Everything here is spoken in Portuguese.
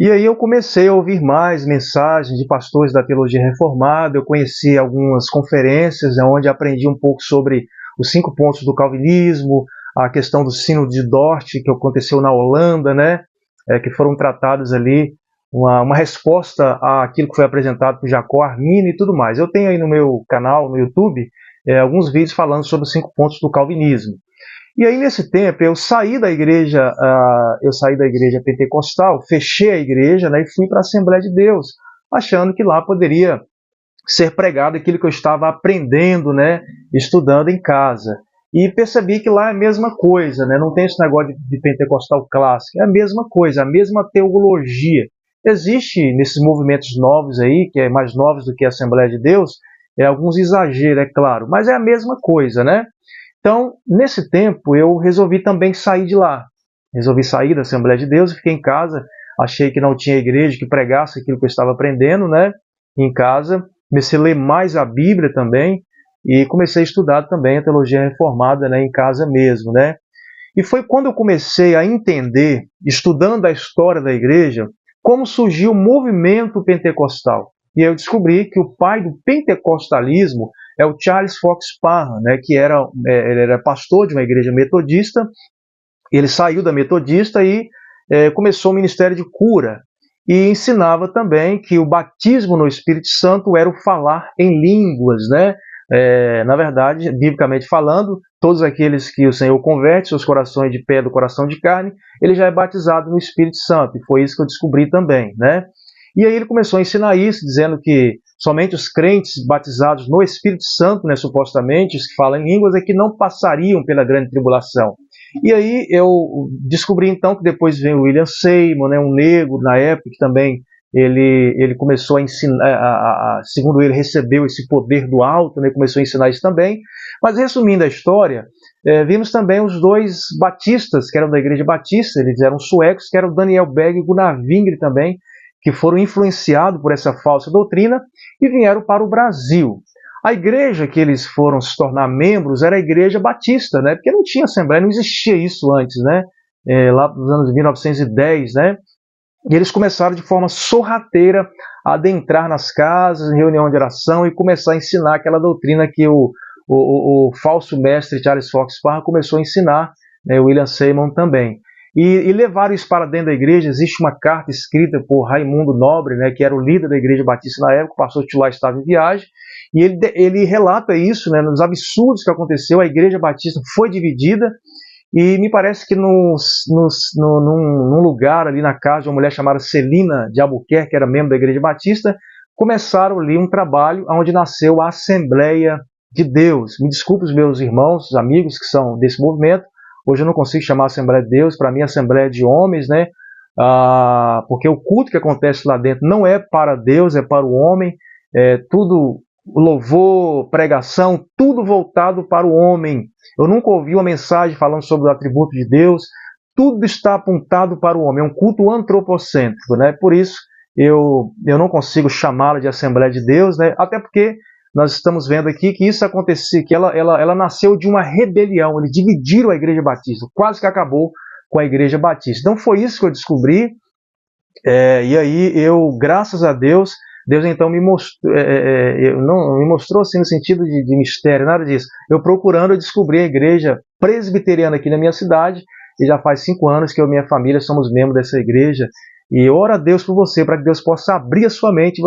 E aí eu comecei a ouvir mais mensagens de pastores da teologia reformada, eu conheci algumas conferências onde aprendi um pouco sobre os 5 pontos do calvinismo, a questão do Sínodo de Dort, que aconteceu na Holanda, né? Que foram tratados ali uma resposta àquilo que foi apresentado por Jacó Arminio e tudo mais. Eu tenho aí no meu canal, no YouTube, alguns vídeos falando sobre os 5 pontos do calvinismo. E aí, nesse tempo, eu saí da igreja pentecostal, fechei a igreja, né, e fui para a Assembleia de Deus, achando que lá poderia ser pregado aquilo que eu estava aprendendo, né, estudando em casa. E percebi que lá é a mesma coisa, né, não tem esse negócio de pentecostal clássico, é a mesma coisa, a mesma teologia. Existe nesses movimentos novos aí, que é mais novos do que a Assembleia de Deus, alguns exageros, é claro, mas é a mesma coisa, né? Então, nesse tempo, eu resolvi também sair de lá. Resolvi sair da Assembleia de Deus e fiquei em casa. Achei que não tinha igreja que pregasse aquilo que eu estava aprendendo, né? Em casa. Comecei a ler mais a Bíblia também e comecei a estudar também a teologia reformada, né? Em casa mesmo, né? E foi quando eu comecei a entender, estudando a história da igreja, como surgiu o movimento pentecostal. E eu descobri que o pai do pentecostalismo é o Charles Fox Parham, né, que ele era pastor de uma igreja metodista. Ele saiu da metodista e começou o ministério de cura. E ensinava também que o batismo no Espírito Santo era o falar em línguas, né? Na verdade, biblicamente falando, todos aqueles que o Senhor converte, seus corações de pedra, coração de carne, ele já é batizado no Espírito Santo. E foi isso que eu descobri também, né? E aí ele começou a ensinar isso, dizendo que somente os crentes batizados no Espírito Santo, né, supostamente, os que falam em línguas, é que não passariam pela grande tribulação. E aí eu descobri então que depois veio o William Seymour, né, um negro na época, que também ele começou a ensinar, segundo ele, recebeu esse poder do alto, né, começou a ensinar isso também. Mas resumindo a história, vimos também os dois batistas, que eram da igreja batista, eles eram suecos, que eram Daniel Berg e Gunnar Wingre também, que foram influenciados por essa falsa doutrina e vieram para o Brasil. A igreja que eles foram se tornar membros era a igreja batista, né? Porque não tinha assembleia, não existia isso antes, né? Lá nos anos 1910, né? E eles começaram de forma sorrateira a adentrar nas casas, em reunião de oração e começar a ensinar aquela doutrina que o falso mestre Charles Fox Parham começou a ensinar, né? O William Seymour também. E levaram isso para dentro da igreja. Existe uma carta escrita por Raimundo Nobre, né, que era o líder da igreja batista na época, o pastor titular estava em viagem, e ele relata isso, né, nos absurdos que aconteceu. A igreja batista foi dividida, e me parece que num lugar ali na casa de uma mulher chamada Celina de Albuquerque, que era membro da igreja batista, começaram ali um trabalho onde nasceu a Assembleia de Deus. Me desculpe os meus irmãos, os amigos que são desse movimento. Hoje eu não consigo chamar a Assembleia de Deus, para mim é Assembleia de homens, né? Porque o culto que acontece lá dentro não é para Deus, é para o homem. Tudo, louvor, pregação, tudo voltado para o homem. Eu nunca ouvi uma mensagem falando sobre o atributo de Deus. Tudo está apontado para o homem. É um culto antropocêntrico, né? Por isso eu não consigo chamá-la de Assembleia de Deus, né? Até porque nós estamos vendo aqui que isso aconteceu, que ela nasceu de uma rebelião. Eles dividiram a igreja batista, quase que acabou com a igreja batista. Então foi isso que eu descobri, e aí eu, graças a Deus, Deus então me mostrou, não me mostrou assim no sentido de mistério, nada disso. Eu procurando, eu descobri a igreja presbiteriana aqui na minha cidade, e já faz 5 anos que eu e minha família somos membros dessa igreja, e oro a Deus por você, para que Deus possa abrir a sua mente